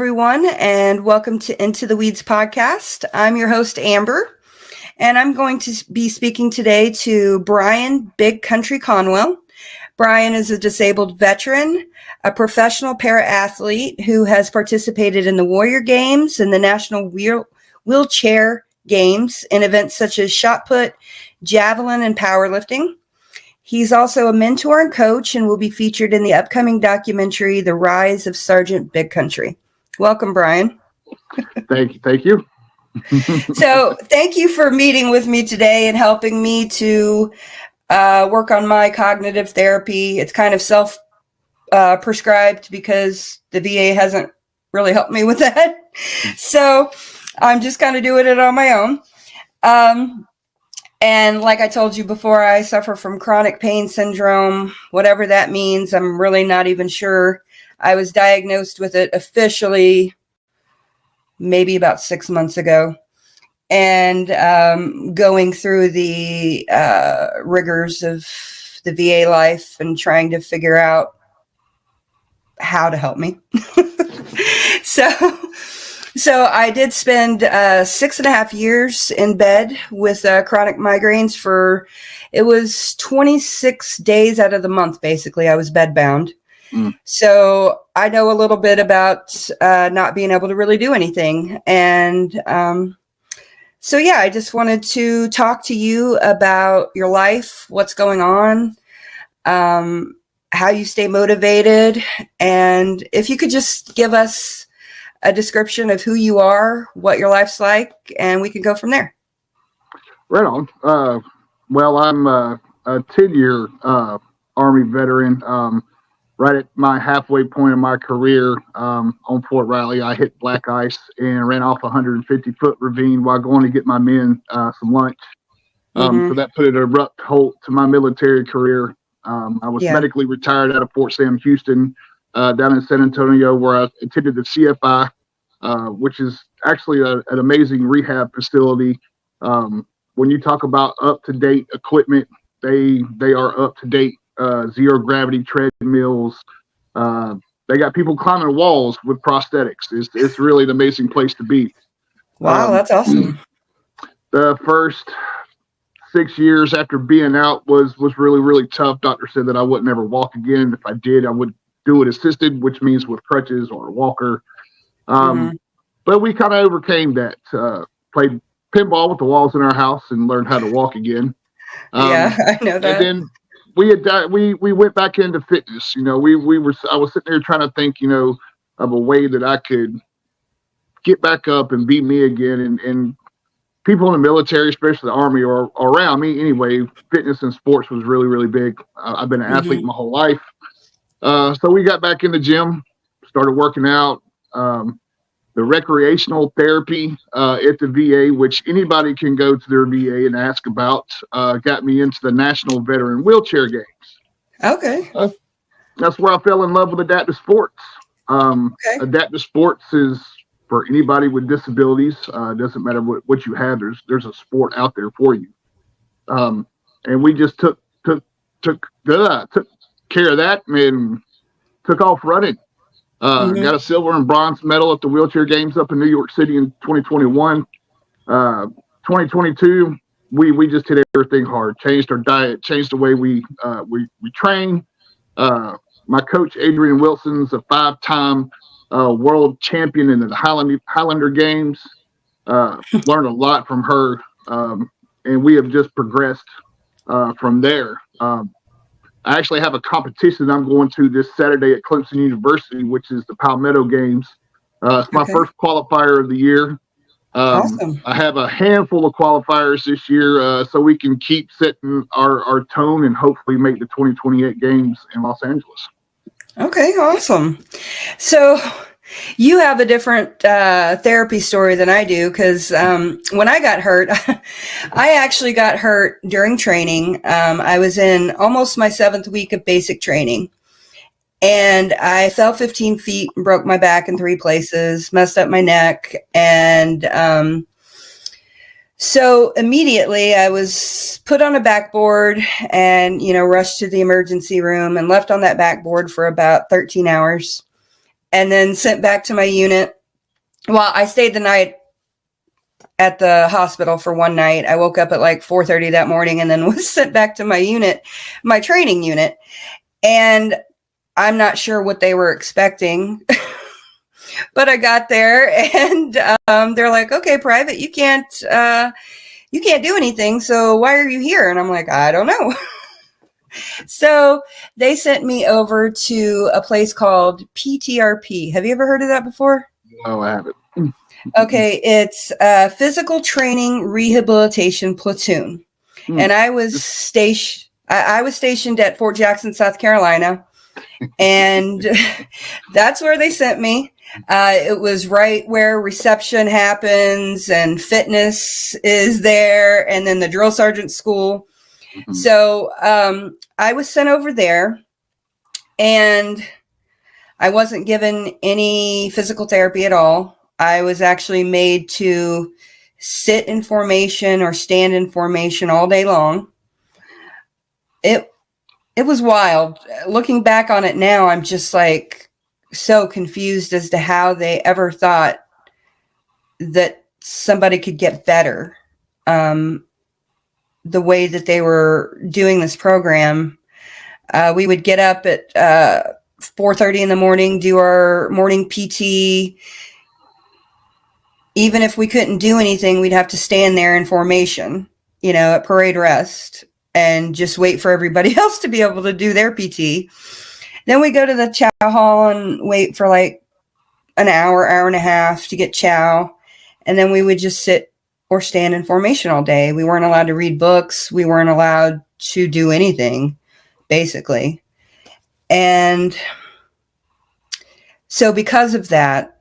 everyone, and welcome to Into the Weeds podcast. I'm your host, Amber, and I'm going to be speaking today to Brian Big Country Conwell. Brian is a disabled veteran, a professional para-athlete who has participated in the Warrior Games and the National Wheelchair Games in events such as shot put, javelin, and powerlifting. He's also a mentor and coach and will be featured in the upcoming documentary, The Rise of Sergeant Big Country. Welcome, Brian. Thank you. So thank you for meeting with me today and helping me to work on my cognitive therapy. It's kind of self-prescribed because the VA hasn't really helped me with that. So I'm just kind of doing it on my own. And like I told you before, I suffer from chronic pain syndrome, whatever that means. I'm really not even sure. I was diagnosed with it officially maybe about 6 months ago, and going through the rigors of the VA life and trying to figure out how to help me. So I did spend 6.5 years in bed with chronic migraines it was 26 days out of the month, basically. I was bedbound. So I know a little bit about not being able to really do anything. And so, yeah, I just wanted to talk to you about your life, what's going on, how you stay motivated, and if you could just give us a description of who you are, what your life's like, and we can go from there. Right on. Well, I'm a 10-year Army veteran. Right at my halfway point in my career on Fort Riley, I hit black ice and ran off a 150-foot ravine while going to get my men some lunch. So that put an abrupt halt to my military career. I was medically retired out of Fort Sam Houston, down in San Antonio, where I attended the CFI, which is actually an amazing rehab facility. When you talk about up-to-date equipment, they are up-to-date, zero gravity treadmills. They got people climbing walls with prosthetics. It's really an amazing place to be. Wow, that's awesome. The first 6 years after being out was really, really tough. Doctor said that I wouldn't ever walk again. If I did, I would do it assisted, which means with crutches or a walker. But we kind of overcame that. Played pinball with the walls in our house and learned how to walk again. I know that. And then we went back into fitness. I was sitting there trying to think, of a way that I could get back up and be me again. And people in the military, especially the Army, or around me anyway, fitness and sports was really, really big. I've been an athlete my whole life. So we got back in the gym, started working out. The recreational therapy at the VA, which anybody can go to their VA and ask about, got me into the National Veteran Wheelchair Games. Okay. That's where I fell in love with adaptive sports. Adaptive sports is for anybody with disabilities. Doesn't matter what you have. There's a sport out there for you. And we just took care of that and took off running. Got a silver and bronze medal at the wheelchair games up in New York City in 2021. 2022, we just hit everything hard, changed our diet, changed the way we train. My coach, Adrian Wilson's a 5-time world champion in the Highlander Games. Learned a lot from her. And we have just progressed from there. I actually have a competition I'm going to this Saturday at Clemson University, which is the Palmetto Games. It's my first qualifier of the year. Awesome. I have a handful of qualifiers this year, so we can keep setting our tone and hopefully make the 2028 games in Los Angeles. Okay, awesome. So you have a different therapy story than I do, because when I got hurt, I actually got hurt during training. I was in almost my 7th week of basic training, and I fell 15 feet and broke my back in 3 places, messed up my neck, and so immediately I was put on a backboard and, rushed to the emergency room and left on that backboard for about 13 hours. and then sent back to my unit. Well, I stayed the night at the hospital for one night. I woke up at like 4:30 that morning and then was sent back to my unit, my training unit. And I'm not sure what they were expecting, but I got there and they're like, okay, Private, you can't do anything. So why are you here? And I'm like, I don't know. So they sent me over to a place called PTRP. Have you ever heard of that before? No, I haven't. Okay, it's Physical Training Rehabilitation Platoon, and I was stationed. I was stationed at Fort Jackson, South Carolina, and that's where they sent me. It was right where reception happens and fitness is there, and then the drill sergeant school. Mm-hmm. So I was sent over there, and I wasn't given any physical therapy at all. I was actually made to sit in formation or stand in formation all day long. It was wild. Looking back on it now, I'm just like so confused as to how they ever thought that somebody could get better. The way that they were doing this program, we would get up at 4:30 in the morning, do our morning PT. Even if we couldn't do anything, we'd have to stand there in formation, at parade rest and just wait for everybody else to be able to do their PT. Then we go to the chow hall and wait for like an hour and a half to get chow. And then we would just sit or stand in formation all day. We weren't allowed to read books. We weren't allowed to do anything, basically. And so because of that,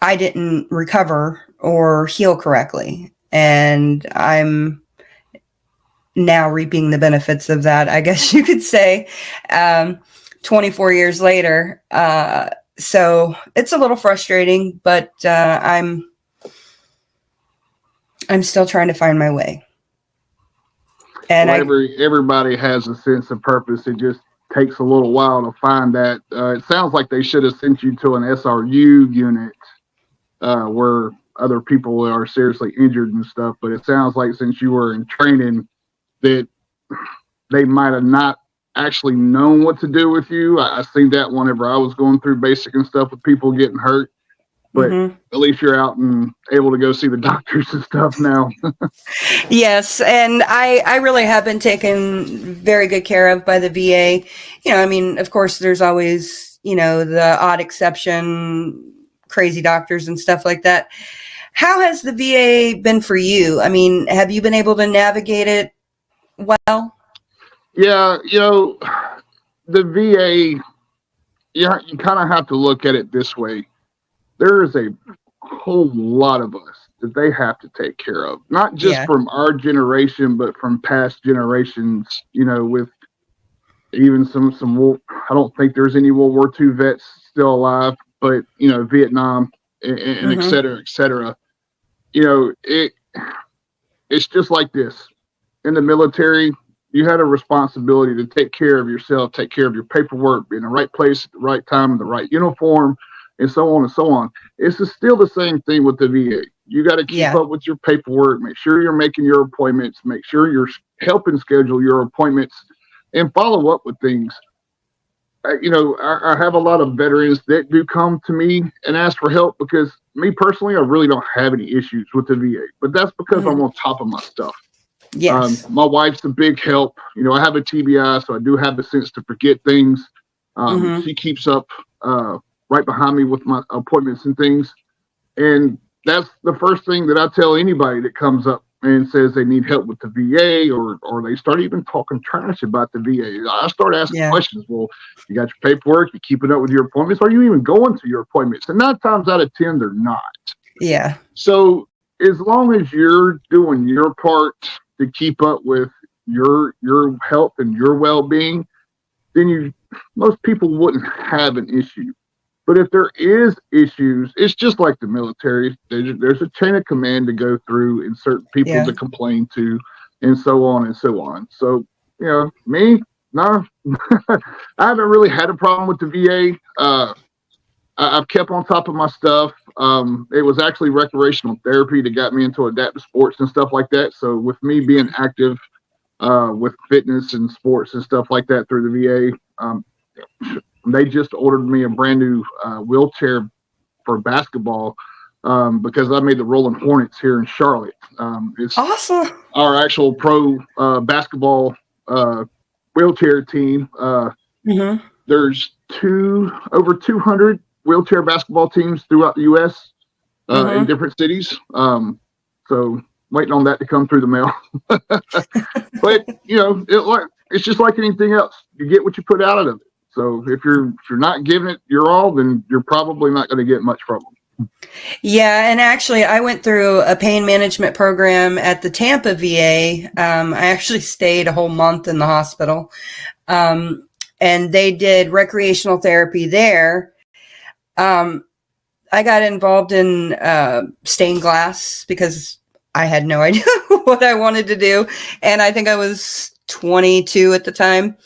I didn't recover or heal correctly. And I'm now reaping the benefits of that, I guess you could say, 24 years later. So it's a little frustrating, but I'm still trying to find my way. And everybody has a sense of purpose. It just takes a little while to find that. It sounds like they should have sent you to an SRU unit where other people are seriously injured and stuff. But it sounds like since you were in training that they might have not actually known what to do with you. I seen that whenever I was going through basic and stuff with people getting hurt. But at least you're out and able to go see the doctors and stuff now. Yes, and I really have been taken very good care of by the VA. Of course, there's always, the odd exception, crazy doctors and stuff like that. How has the VA been for you? Have you been able to navigate it well? Yeah, the VA, you kind of have to look at it this way. There is a whole lot of us that they have to take care of, not just from our generation, but from past generations, with even some, I don't think there's any World War II vets still alive, but, Vietnam and et cetera, et cetera. It's just like this. In the military, you had a responsibility to take care of yourself, take care of your paperwork, be in the right place at the right time, in the right uniform, and so on and so on. It's still the same thing with the VA. You got to keep up with your paperwork, make sure you're making your appointments, make sure you're helping schedule your appointments, and follow up with things. I have a lot of veterans that do come to me and ask for help because me personally, I really don't have any issues with the VA, but that's because I'm on top of my stuff. Yes. My wife's a big help. I have a TBI, so I do have the sense to forget things. She keeps up right behind me with my appointments and things. And that's the first thing that I tell anybody that comes up and says they need help with the VA or they start even talking trash about the VA. I start asking questions. Well, you got your paperwork, you keeping up with your appointments. Are you even going to your appointments? And 9 times out of 10, they're not. Yeah. So as long as you're doing your part to keep up with your health and your well-being, then most people wouldn't have an issue. But if there is issues, it's just like the military. There's a chain of command to go through and certain people to complain to and so on and so on. So, me, no, I haven't really had a problem with the VA. I've kept on top of my stuff. It was actually recreational therapy that got me into adaptive sports and stuff like that. So with me being active with fitness and sports and stuff like that through the VA, they just ordered me a brand new wheelchair for basketball because I made the Rolling Hornets here in Charlotte. It's awesome. Our actual pro basketball wheelchair team. There's over 200 wheelchair basketball teams throughout the U.S. In different cities. So waiting on that to come through the mail. But it's just like anything else. You get what you put out of it. So if you're not giving it your all, then you're probably not going to get much from them. Yeah, and actually, I went through a pain management program at the Tampa VA. I actually stayed a whole month in the hospital, and they did recreational therapy there. I got involved in stained glass because I had no idea what I wanted to do, and I think I was 22 at the time,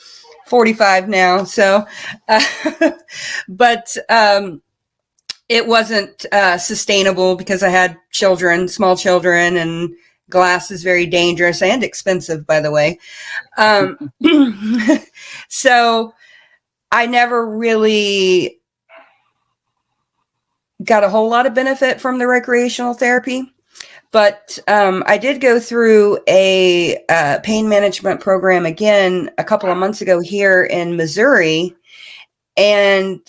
45 now. So, but it wasn't sustainable because I had children, small children, and glass is very dangerous and expensive, by the way. So I never really got a whole lot of benefit from the recreational therapy. But I did go through a pain management program again a couple of months ago here in Missouri, and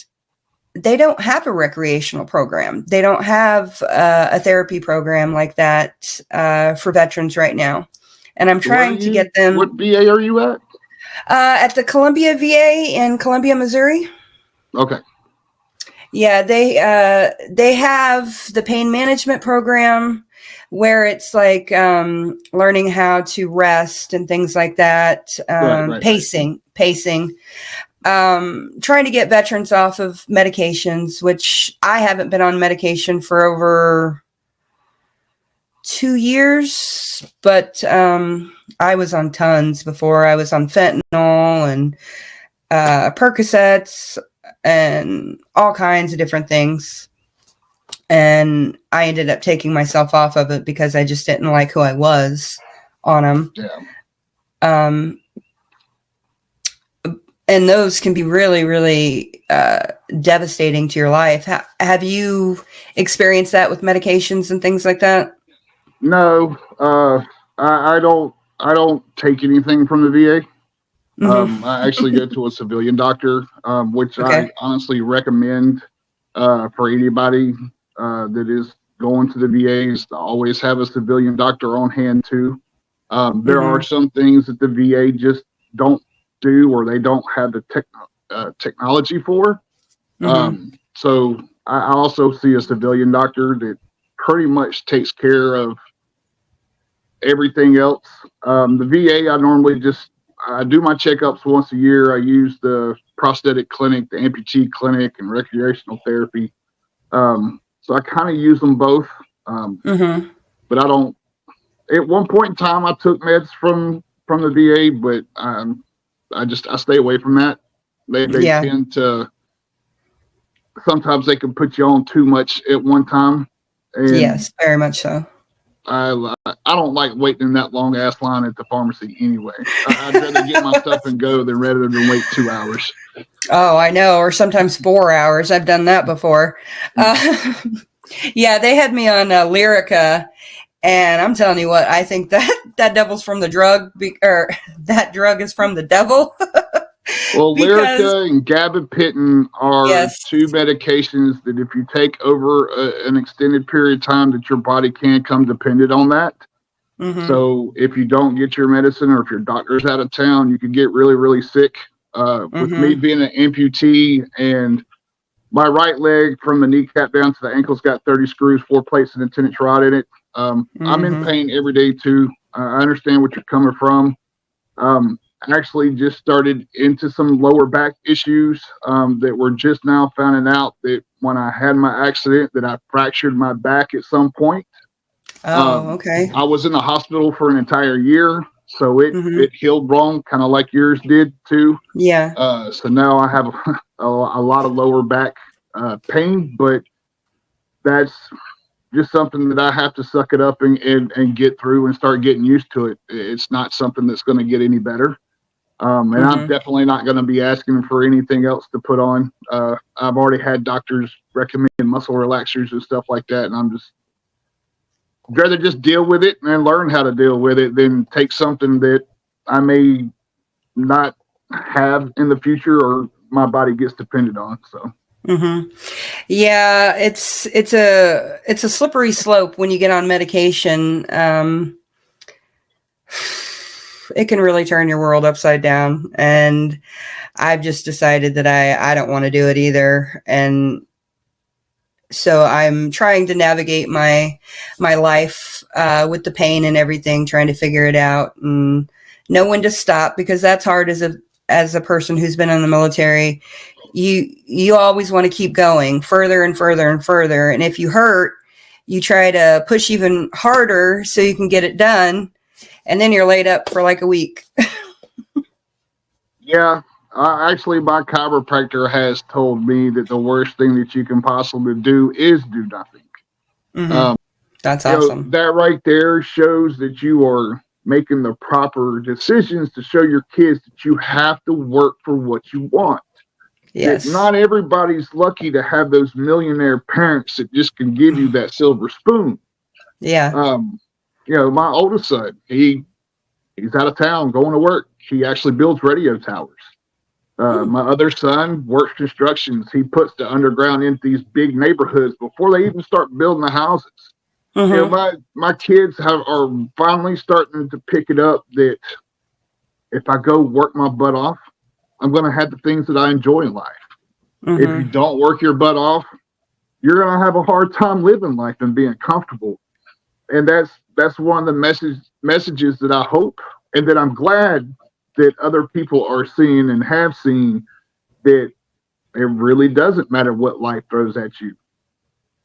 they don't have a recreational program. They don't have a therapy program like that for veterans right now. And I'm trying to get them. What VA are you at? At the Columbia VA in Columbia, Missouri. Okay. Yeah, they have the pain management program where it's like learning how to rest and things like that, pacing, trying to get veterans off of medications, which I haven't been on medication for over 2 years, but I was on tons before. I was on fentanyl and Percocets and all kinds of different things. And I ended up taking myself off of it because I just didn't like who I was on them. Yeah. And those can be really, really devastating to your life. Have you experienced that with medications and things like that? No, I don't take anything from the VA. I actually go to a civilian doctor, which I honestly recommend for anybody that is going to the VA is to always have a civilian doctor on hand too. There are some things that the VA just don't do or they don't have the technology for. So I also see a civilian doctor that pretty much takes care of everything else. The VA, I normally I do my checkups once a year. I use the prosthetic clinic, the amputee clinic, and recreational therapy. So I kind of use them both. But I don't. At one point in time, I took meds from the VA, but I stay away from that. They tend to. Sometimes they can put you on too much at one time. And yes, very much so. I don't like waiting in that long ass line at the pharmacy anyway. I'd rather get my stuff and go rather than wait 2 hours. Oh, I know, or sometimes 4 hours. I've done that before. Yeah, they had me on Lyrica, and I'm telling you what, I think that devil's from the drug, or that drug is from the devil. Well, Lyrica and gabapentin are two medications that if you take over an extended period of time that your body can come dependent on that. So if you don't get your medicine or if your doctor's out of town, you can get really, really sick. With me being an amputee and my right leg from the kneecap down to the ankle's got 30 screws, 4 plates, and a 10-inch rod in it. I'm in pain every day too. I understand what you're coming from. I actually just started into some lower back issues that were just now finding out that when I had my accident that I fractured my back at some point. Oh, okay. I was in the hospital for an entire year, so it healed wrong, kind of like yours did too. Yeah. So now I have a lot of lower back pain, but that's just something that I have to suck it up and get through and start getting used to it. It's not something that's going to get any better. And I'm definitely not going to be asking for anything else to put on. I've already had doctors recommend muscle relaxers and stuff like that. And I'm just rather just deal with it and learn how to deal with it than take something that I may not have in the future or my body gets dependent on. So. Yeah, it's a slippery slope when you get on medication. It can really turn your world upside down, and I've just decided that I don't want to do it either. And so I'm trying to navigate my life with the pain and everything, trying to figure it out and know when to stop, because that's hard as a person who's been in the military. You always want to keep going further and further and further. And if you hurt, you try to push even harder so you can get it done. And then you're laid up for like a week. Yeah. Actually, my chiropractor has told me that the worst thing that you can possibly do is do nothing. That's awesome. That right there shows that you are making the proper decisions to show your kids that you have to work for what you want. Yes. That not everybody's lucky to have those millionaire parents that just can give you that silver spoon. Yeah. My oldest son, he's out of town going to work. He actually builds radio towers. My other son works constructions. He puts the underground into these big neighborhoods before they even start building the houses. My kids are finally starting to pick it up that if I go work my butt off, I'm going to have the things that I enjoy in life. If you don't work your butt off, you're going to have a hard time living life and being comfortable. And that's one of the messages that I hope and that I'm glad that other people are seeing and have seen, that it really doesn't matter what life throws at you.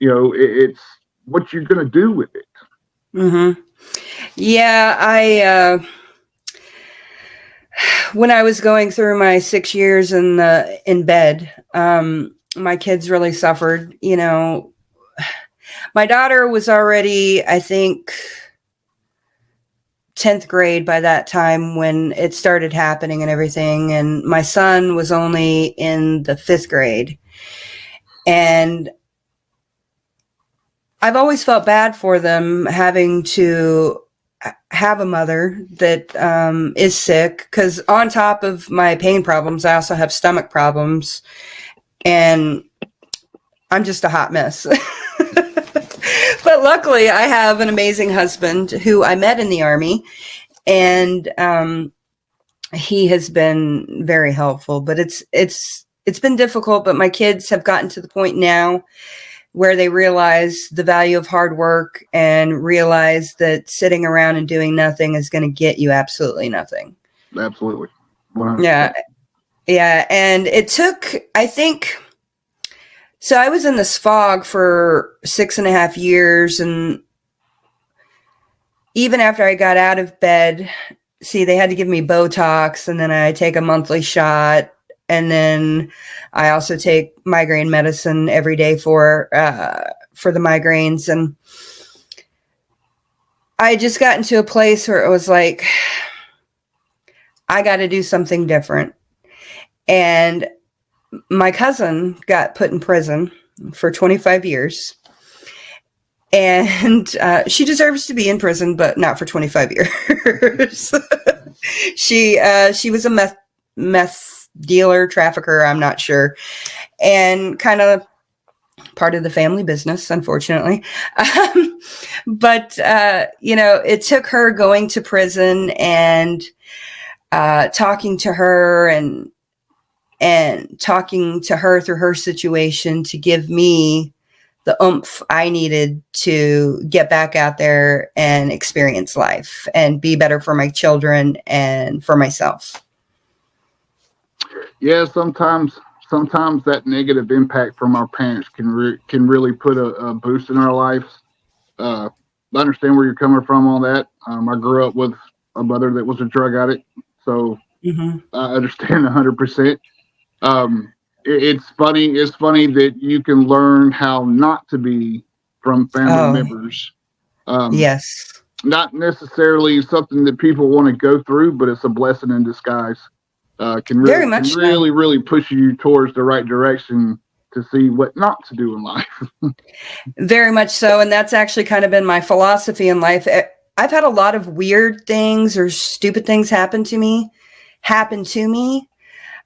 It's what you're going to do with it. Yeah, when I was going through my 6 years in bed, my kids really suffered. My daughter was already, I think, 10th grade by that time when it started happening and everything. And my son was only in the 5th grade. And I've always felt bad for them having to have a mother that is sick, because on top of my pain problems, I also have stomach problems, and I'm just a hot mess. But luckily, I have an amazing husband who I met in the Army, and he has been very helpful. But it's been difficult. But my kids have gotten to the point now where they realize the value of hard work and realize that sitting around and doing nothing is going to get you absolutely nothing. Absolutely. 100%. Yeah. Yeah. And it took, I think, so I was in this fog for 6.5 years. And even after I got out of bed, they had to give me Botox, and then I take a monthly shot. And then I also take migraine medicine every day for the migraines. And I just got into a place where it was like, I got to do something different. And my cousin got put in prison for 25 years. And she deserves to be in prison, but not for 25 years. She was a meth dealer, trafficker, I'm not sure, and kind of part of the family business, unfortunately. But it took her going to prison and talking to her and talking to her through her situation to give me the oomph I needed to get back out there and experience life and be better for my children and for myself. Yeah, sometimes that negative impact from our parents can really put a boost in our lives. I understand where you're coming from on that. I grew up with a mother that was a drug addict, so I understand 100%. it's funny. It's funny that you can learn how not to be from family Oh, members. yes. Not necessarily something that people want to go through, but it's a blessing in disguise. Can Very much so. really really push you towards the right direction to see what not to do in life. Very much so. And that's actually kind of been my philosophy in life. I've had a lot of weird things or stupid things happen to me.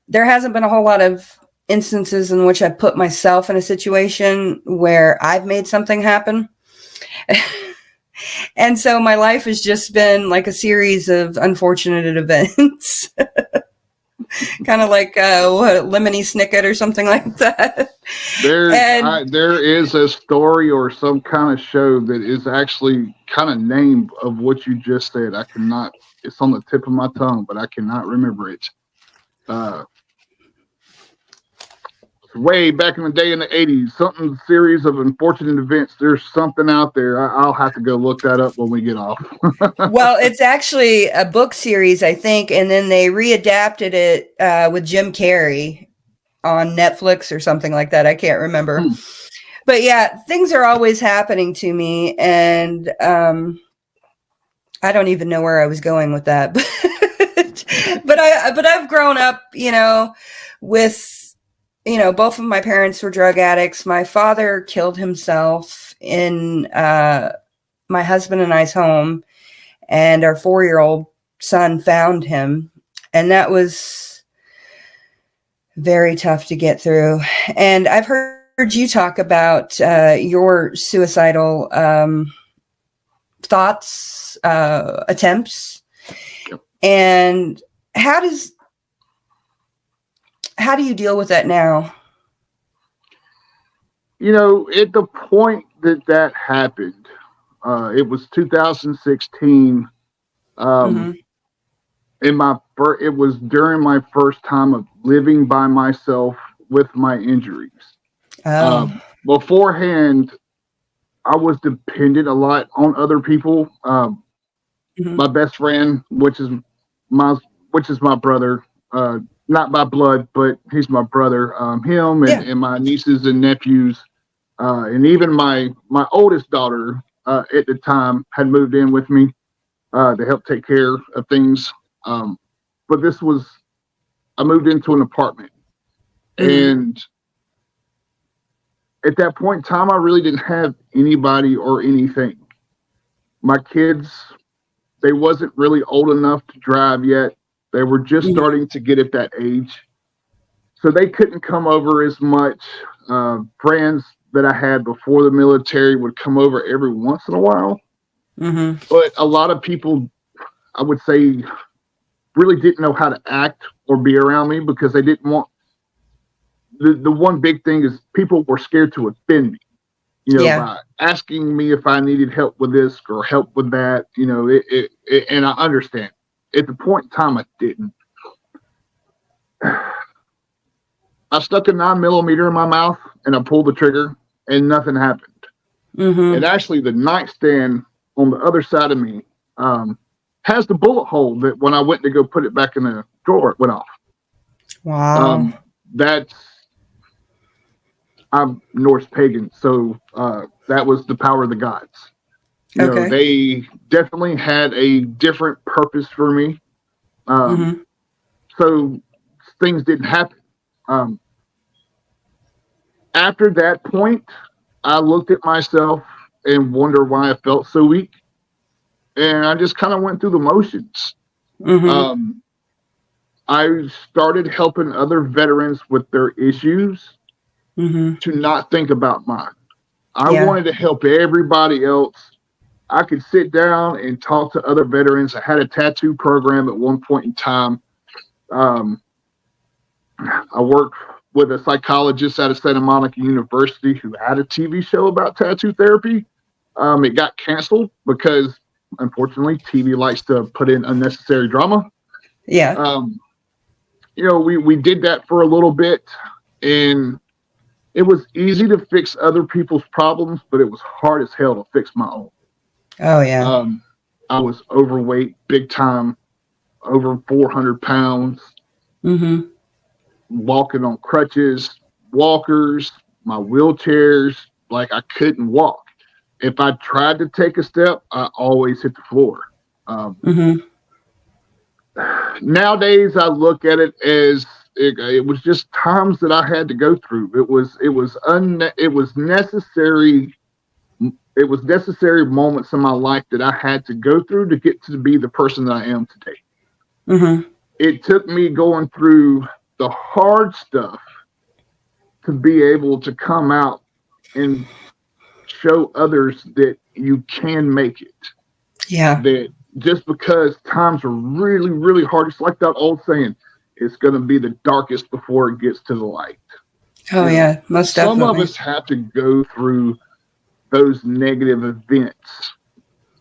There hasn't been a whole lot of instances in which I put myself in a situation where I've made something happen. And so my life has just been like a series of unfortunate events. Kind of like Lemony Snicket or something like that. There is a story or some kind of show that is actually kind of named of what you just said. I cannot. It's on the tip of my tongue, but I cannot remember it. Way back in the day in the 80s, something series of unfortunate events. There's something out there. I'll have to go look that up when we get off. Well, it's actually a book series, I think, and then they readapted it with Jim Carrey on Netflix or something like that. I can't remember. But yeah, things are always happening to me, and I don't even know where I was going with that. But I've grown up, with both of my parents were drug addicts. My father killed himself in my husband and I's home, and our 4-year-old son found him. And that was very tough to get through. And I've heard you talk about your suicidal thoughts, attempts. Yep. And how do you deal with that now? At the point that happened, it was 2016. It was during my first time of living by myself with my injuries. Beforehand, I was dependent a lot on other people. My best friend, which is my brother, not by blood, but he's my brother. Him and my nieces and nephews, and even my oldest daughter at the time had moved in with me to help take care of things. But I moved into an apartment, and at that point in time, I really didn't have anybody or anything. My kids, they wasn't really old enough to drive yet. They were just starting to get at that age. So they couldn't come over as much. Friends that I had before the military would come over every once in a while. But a lot of people, I would say, really didn't know how to act or be around me because they didn't want. The one big thing is people were scared to offend me, by asking me if I needed help with this or help with that, and I understand. At the point in time, I didn't. I stuck a 9mm in my mouth and I pulled the trigger and nothing happened. And actually, the nightstand on the other side of me has the bullet hole that when I went to go put it back in the drawer, it went off. Wow. I'm Norse pagan, so that was the power of the gods. They definitely had a different purpose for me. So things didn't happen. After that point, I looked at myself and wondered why I felt so weak. And I just kind of went through the motions. I started helping other veterans with their issues to not think about mine. I wanted to help everybody else. I could sit down and talk to other veterans. I had a tattoo program at one point in time. I worked with a psychologist out of Santa Monica University who had a TV show about tattoo therapy. It got canceled because, unfortunately, TV likes to put in unnecessary drama. Yeah. We did that for a little bit, and it was easy to fix other people's problems, but it was hard as hell to fix my own. Oh, yeah. I was overweight, big time, over 400 pounds. walking on crutches, walkers, my wheelchairs. Like I couldn't walk. If I tried to take a step, I always hit the floor. Mm-hmm. Nowadays, I look at it as it was just times that I had to go through. It was necessary. It was necessary moments in my life that I had to go through to get to be the person that I am today. Mm-hmm. It took me going through the hard stuff to be able to come out and show others that you can make it. Yeah. That just because times are really, really hard, it's like that old saying, it's going to be the darkest before it gets to the light. Oh, yeah, most some definitely. of us have to go through those negative events.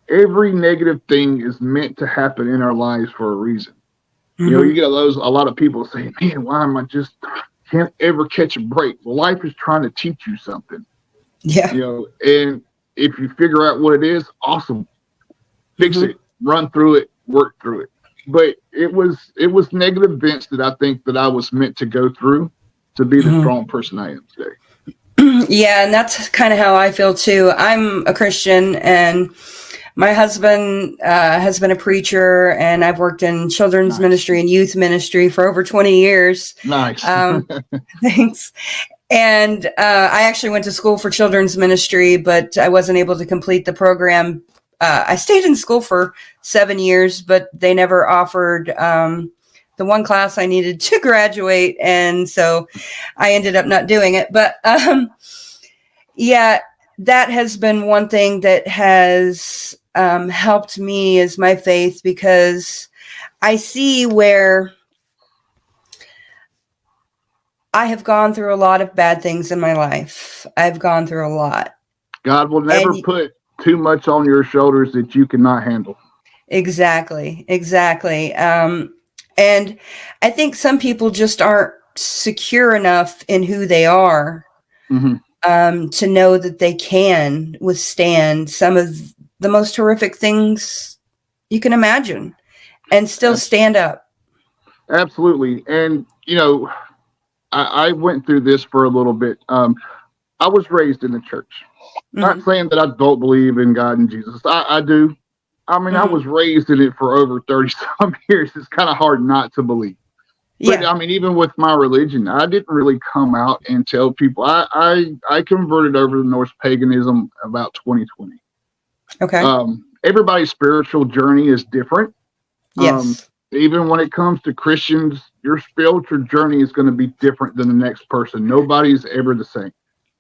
Every negative thing is meant to happen in our lives for a reason. Mm-hmm. You get a lot of people saying, man, why am I just can't ever catch a break? Well, life is trying to teach you something. Yeah. And if you figure out what it is, awesome. Fix Mm-hmm. it, run through it, work through it. But it was negative events that I think that I was meant to go through to be the strong person I am today. Yeah, and that's kind of how I feel too. I'm a Christian, and my husband has been a preacher, and I've worked in children's ministry and youth ministry for over 20 years. Nice. Thanks. And I actually went to school for children's ministry, but I wasn't able to complete the program. I stayed in school for 7 years, but they never offered the one class I needed to graduate. And so I ended up not doing it. But yeah, that has been one thing that has helped me is my faith, because I see where I have gone through a lot of bad things in my life. I've gone through a lot. God will never put too much on your shoulders that you cannot handle. Exactly. And I think some people just aren't secure enough in who they are to know that they can withstand some of the most horrific things you can imagine and still stand up. Absolutely. And, I went through this for a little bit. I was raised in the church. Not saying that I don't believe in God and Jesus. I do. I mean, I was raised in it for over 30 some years. It's kind of hard not to believe. But I mean, even with my religion, I didn't really come out and tell people. I converted over to Norse paganism about 2020. Okay. Everybody's spiritual journey is different. Yes. Even when it comes to Christians, your spiritual journey is going to be different than the next person. Nobody's ever the same.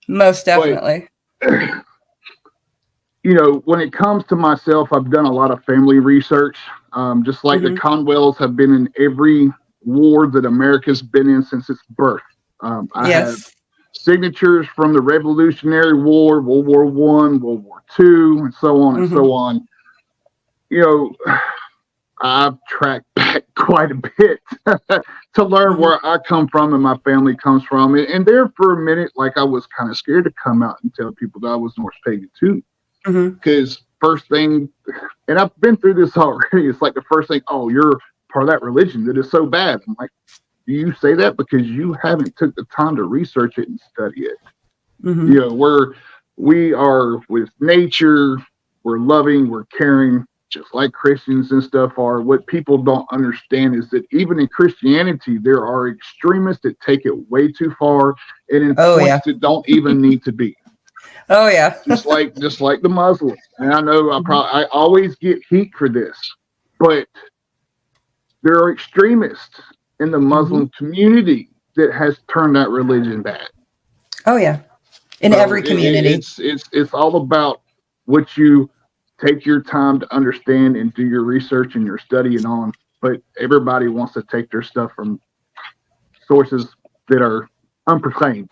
Most definitely. But, when it comes to myself, I've done a lot of family research. Just like the Conwells have been in every war that America's been in since its birth. I have signatures from the Revolutionary War, World War I, World War II, and so on and so on. I've tracked back quite a bit to learn where I come from and my family comes from. And there for a minute, like I was kind of scared to come out and tell people that I was Norse pagan too. Because first thing, and I've been through this already, it's like the first thing, oh, you're part of that religion that is so bad. I'm like, do you say that because you haven't took the time to research it and study it? We are with nature, we're loving, we're caring, just like Christians and stuff are. What people don't understand is that even in Christianity, there are extremists that take it way too far and in points that don't even need to be. Oh yeah. just like the Muslims. And I know I always get heat for this, but there are extremists in the Muslim community that has turned that religion bad. Oh yeah. In every community. It's all about what you take your time to understand and do your research and your studying on. But everybody wants to take their stuff from sources that are unpertained.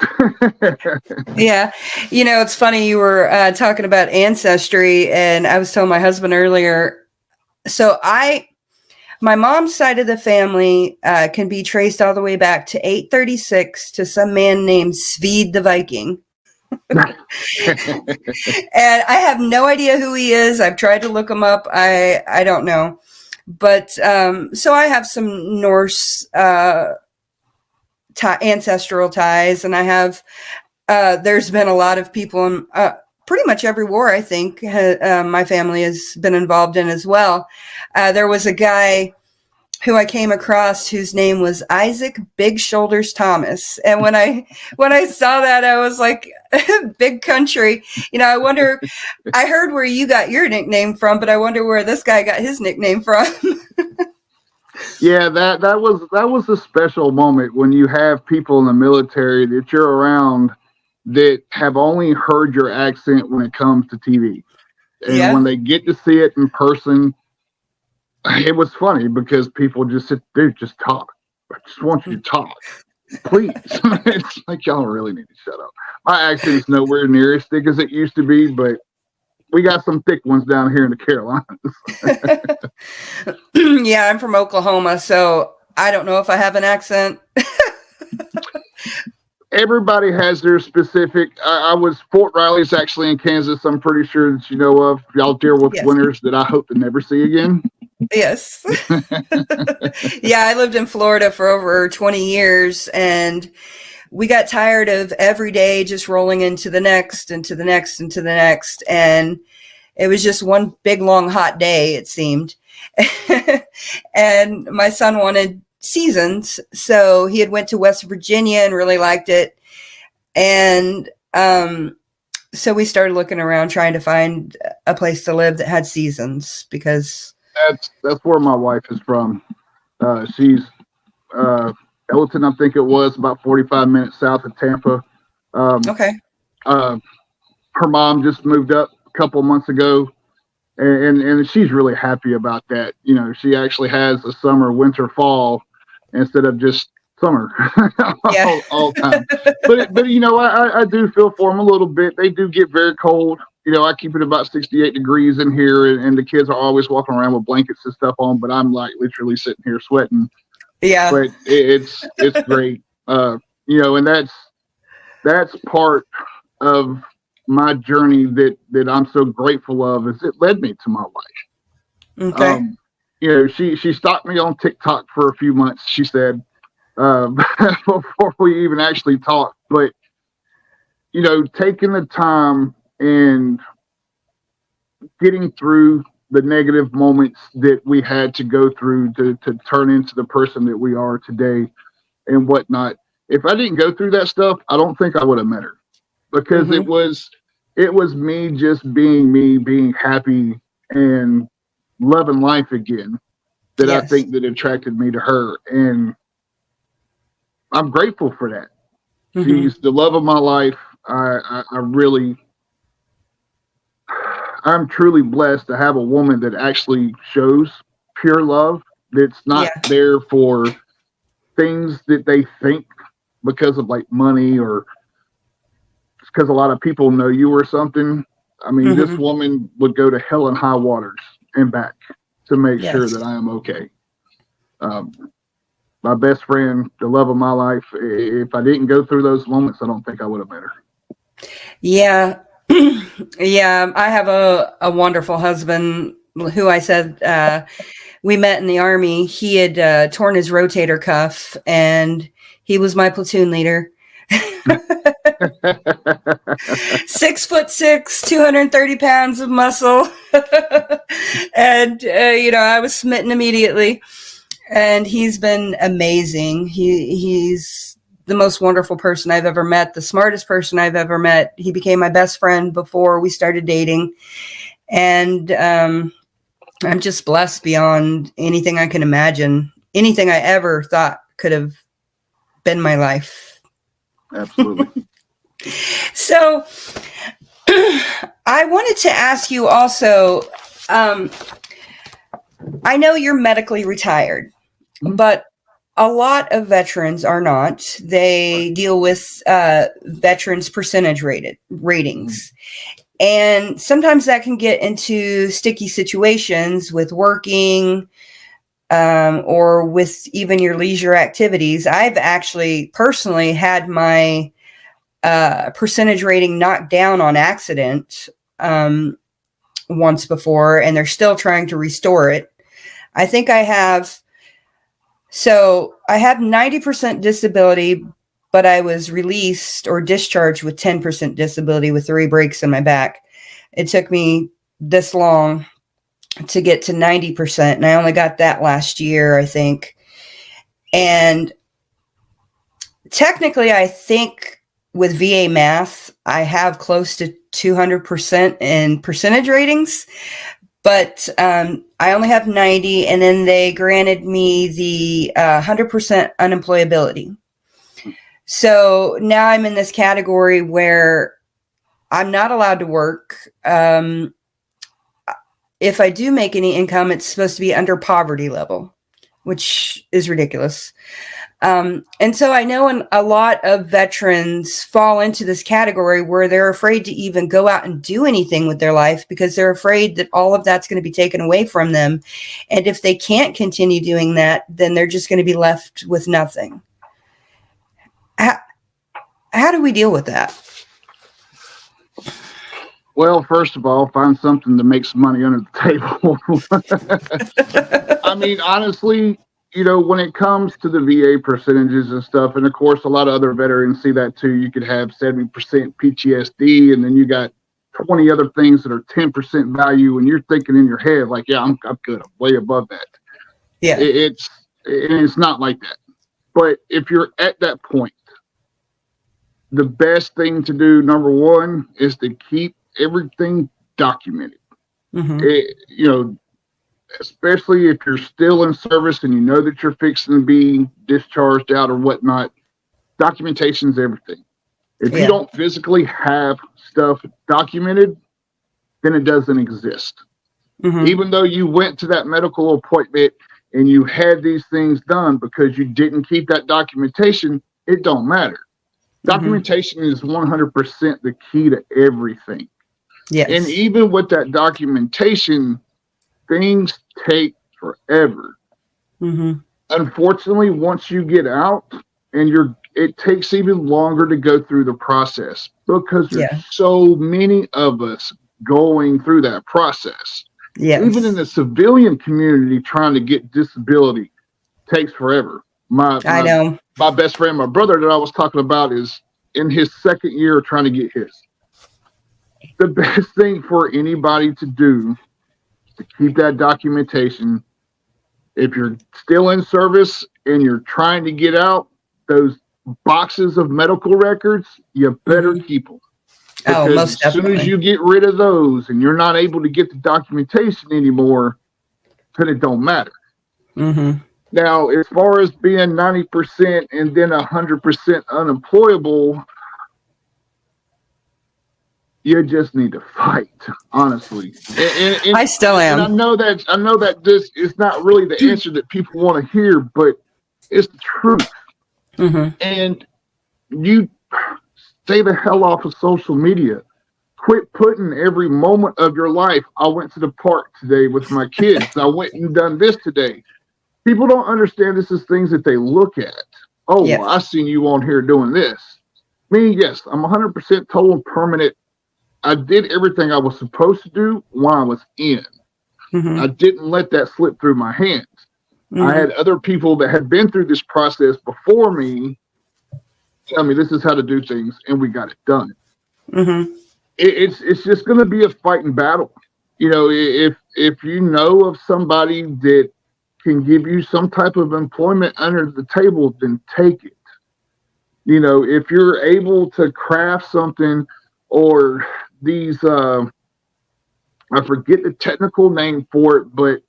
Yeah. It's funny. You were talking about ancestry, and I was telling my husband earlier. So my mom's side of the family can be traced all the way back to 836 to some man named Sved the Viking. And I have no idea who he is. I've tried to look him up. I don't know. But so I have some Norse ancestral ties, and I have. There's been a lot of people in pretty much every war, I think, my family has been involved in as well. There was a guy who I came across whose name was Isaac Big Shoulders Thomas. And when I saw that, I was like, big country. I wonder, I heard where you got your nickname from, but I wonder where this guy got his nickname from. Yeah, that was a special moment when you have people in the military that you're around that have only heard your accent when it comes to TV. And when they get to see it in person, it was funny because people just sit there, just talk. I just want you to talk, please. It's like, y'all really need to shut up. My accent is nowhere near as thick as it used to be, but we got some thick ones down here in the Carolinas. Yeah, I'm from Oklahoma, so I don't know if I have an accent. Everybody has their specific. Fort Riley's actually in Kansas. I'm pretty sure that you know of. Y'all deal with winters that I hope to never see again. Yes. Yeah, I lived in Florida for over 20 years, and we got tired of every day just rolling into the next, into the next, into the next. And it was just one big, long, hot day, it seemed. And my son wanted seasons, so he had went to West Virginia and really liked it. And so we started looking around trying to find a place to live that had seasons, because that's where my wife is from. She's Elton, I think it was, about 45 minutes south of Tampa. Okay. Her mom just moved up a couple of months ago, and she's really happy about that. She actually has a summer, winter, fall instead of just summer all the time. But I do feel for them a little bit. They do get very cold. I keep it about 68 degrees in here, and the kids are always walking around with blankets and stuff on, but I'm like literally sitting here sweating. Yeah. But it's great. And that's part of my journey that I'm so grateful of, is it led me to my wife. Okay. She stalked me on TikTok for a few months, she said, before we even actually talked. But, taking the time and getting through the negative moments that we had to go through to turn into the person that we are today and whatnot. If I didn't go through that stuff, I don't think I would have met her, because it was me just being me, being happy and loving life again, that I think that attracted me to her. And I'm grateful for that. She's the love of my life. I'm truly blessed to have a woman that actually shows pure love. That's not there for things that they think because of like money, or because a lot of people know you or something. I mean, this woman would go to hell and high waters and back to make sure that I am okay. My best friend, the love of my life. If I didn't go through those moments, I don't think I would have met her. Yeah. Yeah. I have a wonderful husband who I said, we met in the Army. He had torn his rotator cuff, and he was my platoon leader. 6'6", 230 pounds of muscle. And, I was smitten immediately, and he's been amazing. He's the most wonderful person I've ever met, the smartest person I've ever met. He became my best friend before we started dating. And, I'm just blessed beyond anything I can imagine, anything I ever thought could have been my life. Absolutely. So I wanted to ask you also, I know you're medically retired, but a lot of veterans are not. They deal with veterans percentage ratings. And sometimes that can get into sticky situations with working or with even your leisure activities. I've actually personally had my percentage rating knocked down on accident once before, and they're still trying to restore it. I think I have So I have 90% disability, but I was released or discharged with 10% disability with 3 breaks in my back. It took me this long to get to 90%, and I only got that last year, I think. And technically, I think with VA math, I have close to 200% in percentage ratings, but I only have 90, and then they granted me the 100% unemployability. So now I'm in this category where I'm not allowed to work. If I do make any income, it's supposed to be under poverty level, which is ridiculous. And so I know a lot of veterans fall into this category where they're afraid to even go out and do anything with their life because they're afraid that all of that's going to be taken away from them. And if they can't continue doing that, then they're just going to be left with nothing. How do we deal with that? Well, first of all, find something to make some money under the table. I mean, honestly, when it comes to the VA percentages and stuff, and of course, a lot of other veterans see that too. You could have 70% PTSD, and then you got 20 other things that are 10% value, and you're thinking in your head, like, yeah, I'm good. I'm way above that. Yeah. It's not like that. But if you're at that point, the best thing to do, number one, is to keep everything documented. Mm-hmm. Especially if you're still in service and you know that you're fixing to be discharged out or whatnot, documentation is everything. If you don't physically have stuff documented, then it doesn't exist. Mm-hmm. Even though you went to that medical appointment and you had these things done, because you didn't keep that documentation, it don't matter. Documentation is 100% the key to everything. Yes. And even with that documentation, things take forever. Mm-hmm. Unfortunately, once you get out, and it takes even longer to go through the process because there's so many of us going through that process. Yes. Even in the civilian community, trying to get disability takes forever. I know. My best friend, my brother that I was talking about, is in his second year trying to get his. The best thing for anybody to do is to keep that documentation. If you're still in service and you're trying to get out, those boxes of medical records, you better keep them. Because most definitely. As soon as you get rid of those and you're not able to get the documentation anymore, then it don't matter. Mm-hmm. Now, as far as being 90% and then 100% unemployable, you just need to fight, honestly. And I still am. And I know that this is not really the answer that people want to hear, but it's the truth. Mm-hmm. And you stay the hell off of social media. Quit putting every moment of your life. I went to the park today with my kids. I went and done this today. People don't understand this is things that they look at. Oh, well, I seen you on here doing this. Me, yes, I'm 100% total and permanent. I did everything I was supposed to do while I was in. Mm-hmm. I didn't let that slip through my hands. Mm-hmm. I had other people that had been through this process before me tell me this is how to do things, and we got it done. Mm-hmm. It's just going to be a fighting battle. If you know of somebody that can give you some type of employment under the table, then take it. If you're able to craft something, or these, I forget the technical name for it, but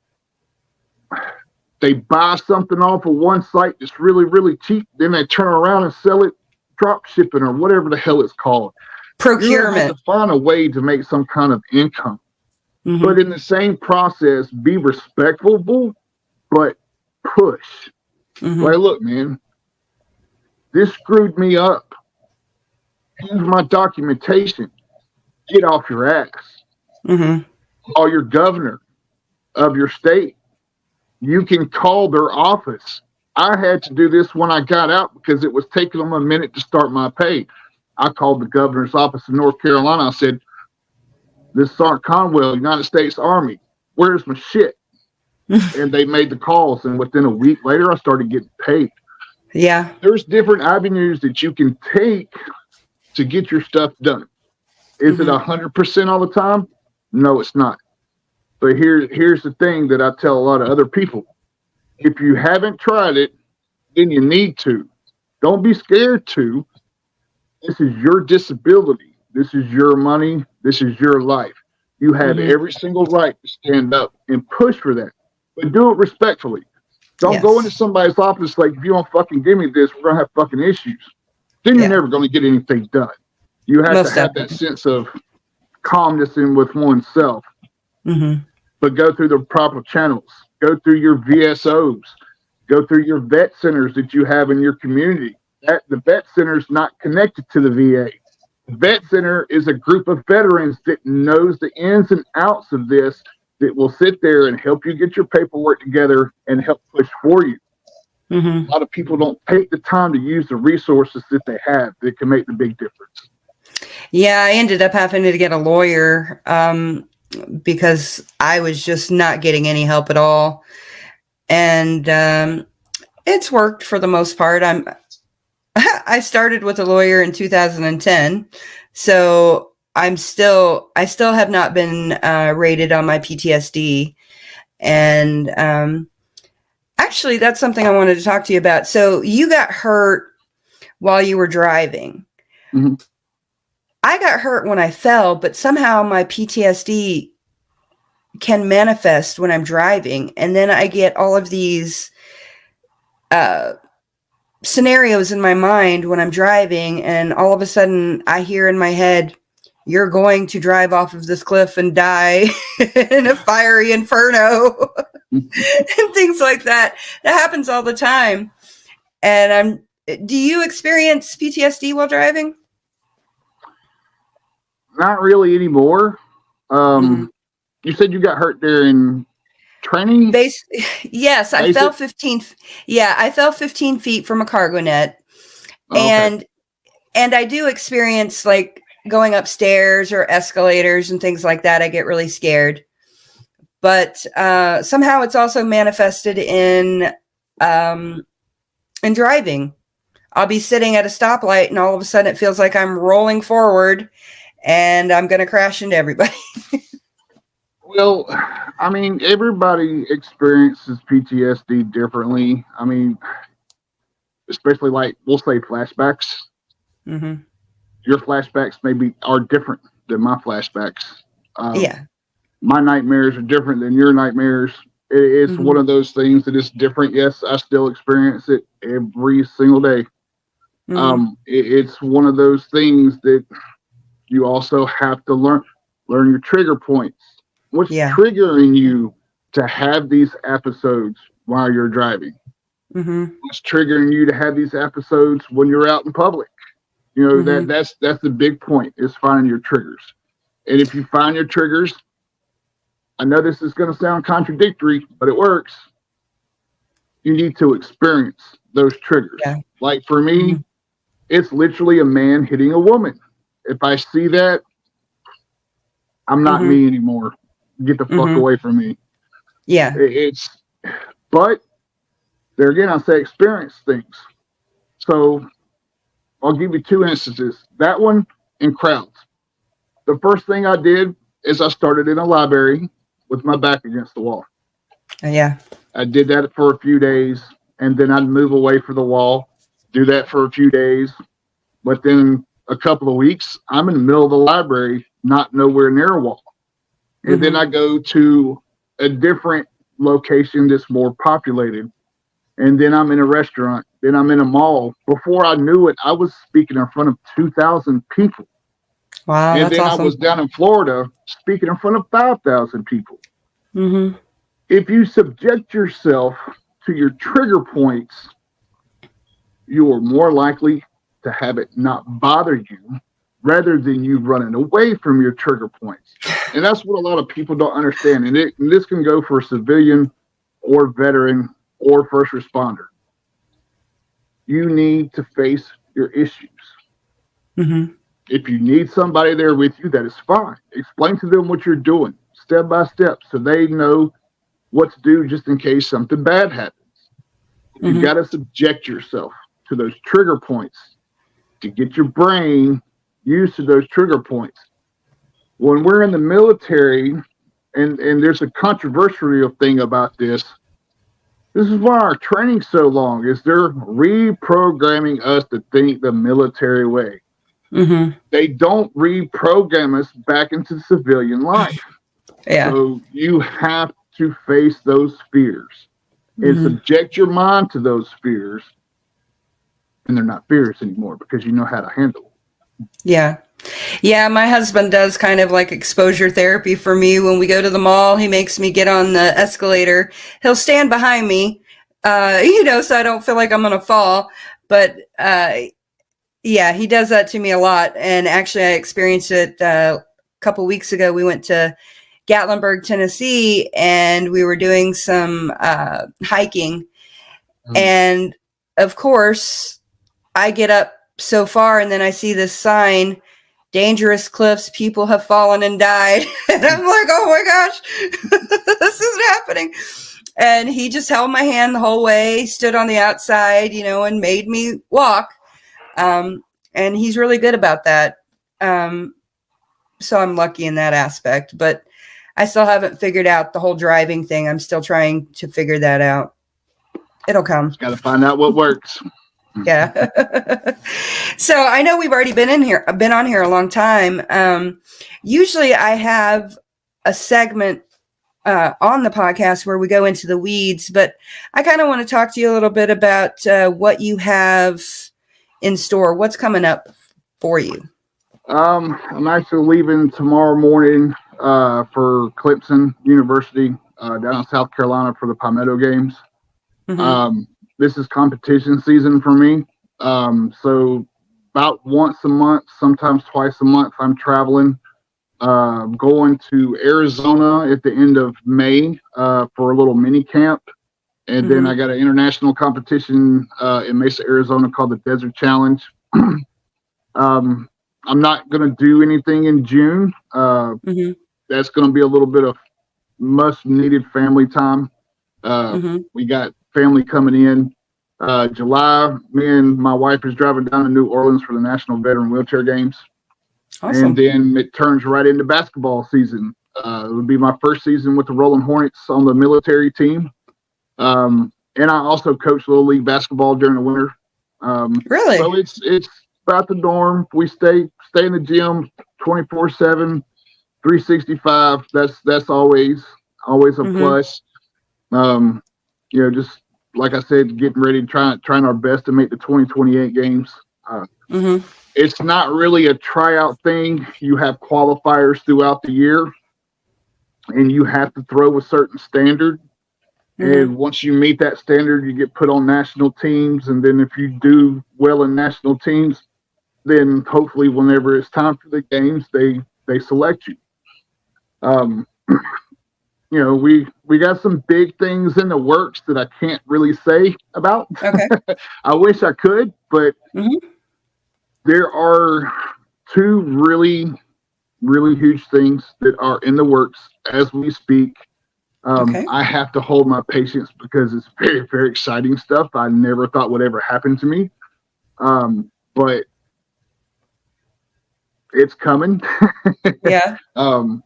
they buy something off of one site that's really, really cheap. Then they turn around and sell it drop shipping or whatever the hell it's called. Procurement. You have to find a way to make some kind of income. Mm-hmm. But in the same process, be respectful, but push. Mm-hmm. Like, look, man, this screwed me up. Here's my documentation. Get off your ass. Mm-hmm. Call your governor of your state. You can call their office. I had to do this when I got out because it was taking them a minute to start my pay. I called the governor's office in North Carolina. I said, "This is Sergeant Conwell, United States Army. Where's my shit?" and they made the calls. And within a week later, I started getting paid. Yeah. There's different avenues that you can take to get your stuff done. Is it 100% all the time? No, it's not. But here's the thing that I tell a lot of other people. If you haven't tried it, then you need to. Don't be scared to. This is your disability. This is your money. This is your life. You have every single right to stand up and push for that. But do it respectfully. Don't go into somebody's office like, if you don't fucking give me this, we're going to have fucking issues. Then you're never going to get anything done. You have to have that sense of calmness in with oneself. But go through the proper channels. Go through your VSOs. Go through your vet centers that you have in your community. The vet center is not connected to the VA. The vet center is a group of veterans that knows the ins and outs of this, that will sit there and help you get your paperwork together and help push for you. A lot of people don't take the time to use the resources that they have that can make the big difference. Yeah, I ended up having to get a lawyer because I was just not getting any help at all. And it's worked for the most part. I started with a lawyer in 2010, so I still have not been rated on my PTSD. And actually, that's something I wanted to talk to you about. So you got hurt while you were driving. I got hurt when I fell, but somehow my PTSD can manifest when I'm driving. And then I get all of these scenarios in my mind when I'm driving. And all of a sudden I hear in my head, you're going to drive off of this cliff and die in a fiery inferno and things like that. That happens all the time. And do you experience PTSD while driving? Not really anymore. You said you got hurt during training? Yes, I fell 15. Yeah, I fell 15 feet from a cargo net. And I do experience like going upstairs or escalators and things like that. I get really scared. But somehow it's also manifested in driving. I'll be sitting at a stoplight and all of a sudden it feels like I'm rolling forward and I'm going to crash into everybody. Well, I mean, everybody experiences PTSD differently. I mean, especially like, we'll say flashbacks. Your flashbacks are different than my flashbacks. My nightmares are different than your nightmares. It's one of those things that is different. Yes, I still experience it every single day. It's one of those things that you also have to learn your trigger points. What's triggering you to have these episodes while you're driving? What's triggering you to have these episodes when you're out in public? You know, that's the big point, is finding your triggers. And if you find your triggers, I know this is going to sound contradictory, but it works. You need to experience those triggers. Like for me, it's literally a man hitting a woman. If I see that, I'm not me anymore. Get the fuck away from me. But there again, I say experience things. So I'll give you two instances. That one and crowds. The first thing I did is I started in a library with my back against the wall. I did that for a few days, and then I'd move away from the wall, do that for a few days. But then a couple of weeks, I'm in the middle of the library, not nowhere near a wall. And then I go to a different location that's more populated. And then I'm in a restaurant. Then I'm in a mall. Before I knew it, I was speaking in front of 2,000 people. Wow, and that's then awesome. I was down in Florida speaking in front of 5,000 people. If you subject yourself to your trigger points, you are more likely to have it not bother you rather than you running away from your trigger points. And that's what a lot of people don't understand. And this can go for civilian or veteran or first responder. You need to face your issues. If you need somebody there with you, that is fine. Explain to them what you're doing step by step so they know what to do just in case something bad happens. Mm-hmm. You got to subject yourself to those trigger points to get your brain used to those trigger points. When we're in the military, and there's a controversial thing about this. This is why our training's so long, is they're reprogramming us to think the military way. Mm-hmm. They don't reprogram us back into civilian life. Yeah. So you have to face those fears and subject your mind to those fears. And they're not fears anymore because you know how to handle them. Yeah. Yeah, my husband does kind of like exposure therapy for me. When we go to the mall, he makes me get on the escalator. He'll stand behind me, so I don't feel like I'm going to fall. But yeah, he does that to me a lot. And actually, I experienced it a couple weeks ago. We went to Gatlinburg, Tennessee, and we were doing some hiking. And of course, I get up so far and then I see this sign, dangerous cliffs, people have fallen and died. And I'm like, oh my gosh, this is happening. And he just held my hand the whole way, stood on the outside, and made me walk. And he's really good about that. So I'm lucky in that aspect, but I still haven't figured out the whole driving thing. I'm still trying to figure that out. It'll come. Got to find out what works. Yeah. So I know we've already been on here a long time. Usually I have a segment on the podcast where we go into the weeds, but I kind of want to talk to you a little bit about what you have in store. What's coming up for you? I'm actually leaving tomorrow morning for Clemson University down in South Carolina for the Palmetto Games. Mm-hmm. This is competition season for me. So about once a month, sometimes twice a month, I'm traveling, going to Arizona at the end of May for a little mini camp. And then I got an international competition in Mesa, Arizona called the Desert Challenge. I'm not going to do anything in June. That's going to be a little bit of much needed family time. We got family coming in. July, me and my wife is driving down to New Orleans for the National Veteran Wheelchair Games. Awesome. And then it turns right into basketball season. It would be my first season with the Rolling Hornets on the military team. And I also coach Little League basketball during the winter. Really? So it's about the norm. We stay in the gym 24/7, 365. That's always a plus. Just like I said, getting ready, trying our best to make the 2028 games. It's not really a tryout thing. You have qualifiers throughout the year, and you have to throw a certain standard. And once you meet that standard, you get put on national teams. And then if you do well in national teams, then hopefully whenever it's time for the games, they select you. We got some big things in the works that I can't really say about. Okay. I wish I could, but there are two really, really huge things that are in the works as we speak. I have to hold my patience because it's very, very exciting stuff I never thought would ever happen to me. But it's coming. Yeah. I'm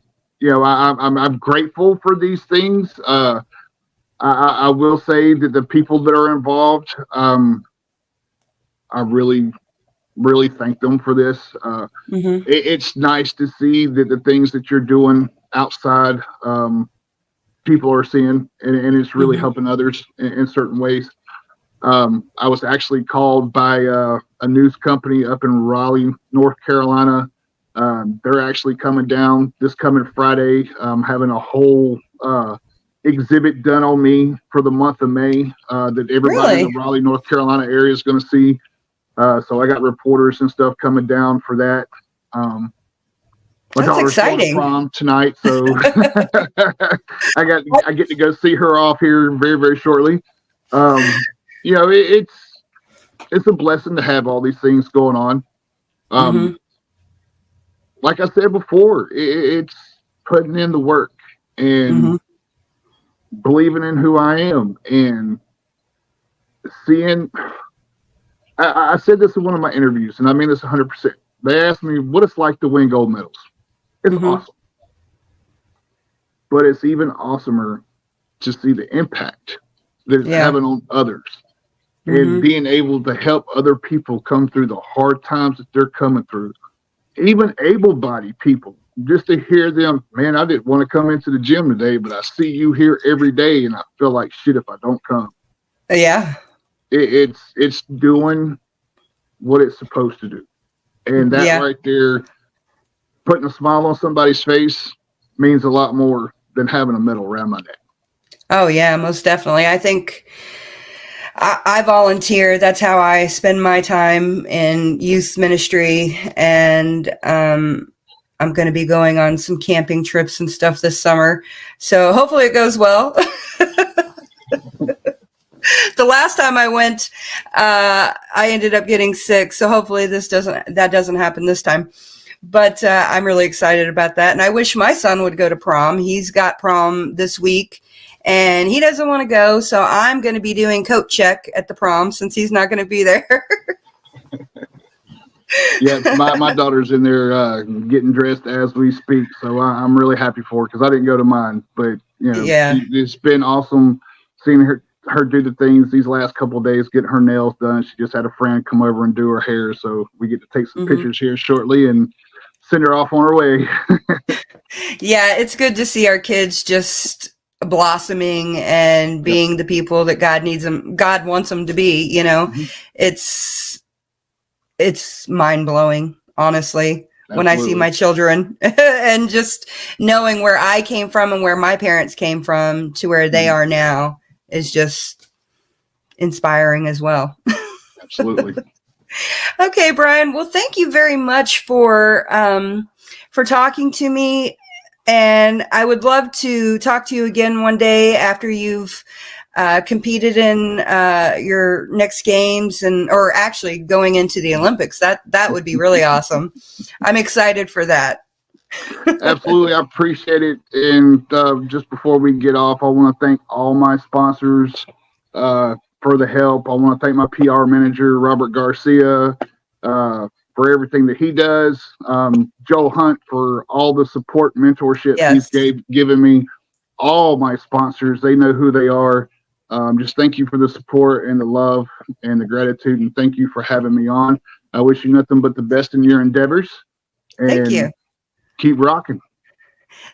grateful for these things. I will say that the people that are involved, I really, really thank them for this. It's nice to see that the things that you're doing outside, people are seeing, and it's really helping others in certain ways. I was actually called by a news company up in Raleigh, North Carolina. They're actually coming down this coming Friday, having a whole exhibit done on me for the month of May that everybody in the Raleigh, North Carolina area is going to see. So I got reporters and stuff coming down for that. My daughter's going to prom tonight, so I get to go see her off here very, very shortly. It's a blessing to have all these things going on. Like I said before, it's putting in the work, and believing in who I am and seeing. I said this in one of my interviews, and I mean this 100%. They asked me what it's like to win gold medals. It's awesome. But it's even awesomer to see the impact that it's having on others and being able to help other people come through the hard times that they're coming through. Even able-bodied people, just to hear them, man, I didn't want to come into the gym today, but I see you here every day and I feel like shit if I don't come. Yeah. It's doing what it's supposed to do. And that right there, putting a smile on somebody's face means a lot more than having a medal around my neck. Oh yeah, most definitely. I think I volunteer. That's how I spend my time in youth ministry. And I'm going to be going on some camping trips and stuff this summer. So hopefully it goes well. The last time I went, I ended up getting sick. So hopefully that doesn't happen this time. But I'm really excited about that. And I wish my son would go to prom. He's got prom this week and he doesn't want to go. So I'm going to be doing coat check at the prom since he's not going to be there. Yeah, my daughter's in there getting dressed as we speak. So I'm really happy for her because I didn't go to mine. But, you know, it's been awesome seeing her do the things these last couple of days, getting her nails done. She just had a friend come over and do her hair. So we get to take some pictures here shortly and send her off on her way. Yeah, it's good to see our kids just blossoming and being the people that God wants them to be, you know. It's mind-blowing, honestly. Absolutely. When I see my children and just knowing where I came from and where my parents came from to where they are now is just inspiring as well. Absolutely. Okay, Brian. Well, thank you very much for talking to me. And I would love to talk to you again one day after you've competed in your next games or actually going into the Olympics. That would be really awesome. I'm excited for that. Absolutely. I appreciate it. And just before we get off, I want to thank all my sponsors for the help. I want to thank my PR manager, Robert Garcia, for everything that he does. Joe Hunt for all the support, mentorship he's given me. All my sponsors, they know who they are. Just thank you for the support and the love and the gratitude. And thank you for having me on. I wish you nothing but the best in your endeavors. And thank you. Keep rocking.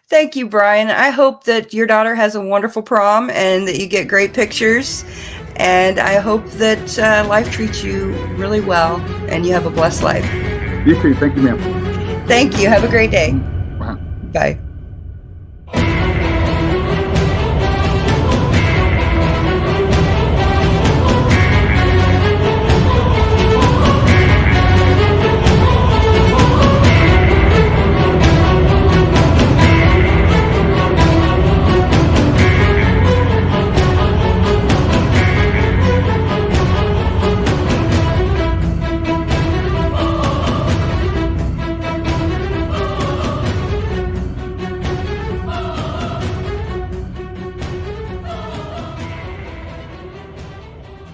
Thank you, Brian. I hope that your daughter has a wonderful prom and that you get great pictures. And I hope that life treats you really well and you have a blessed life. You too. Thank you, ma'am. Thank you. Have a great day. Bye.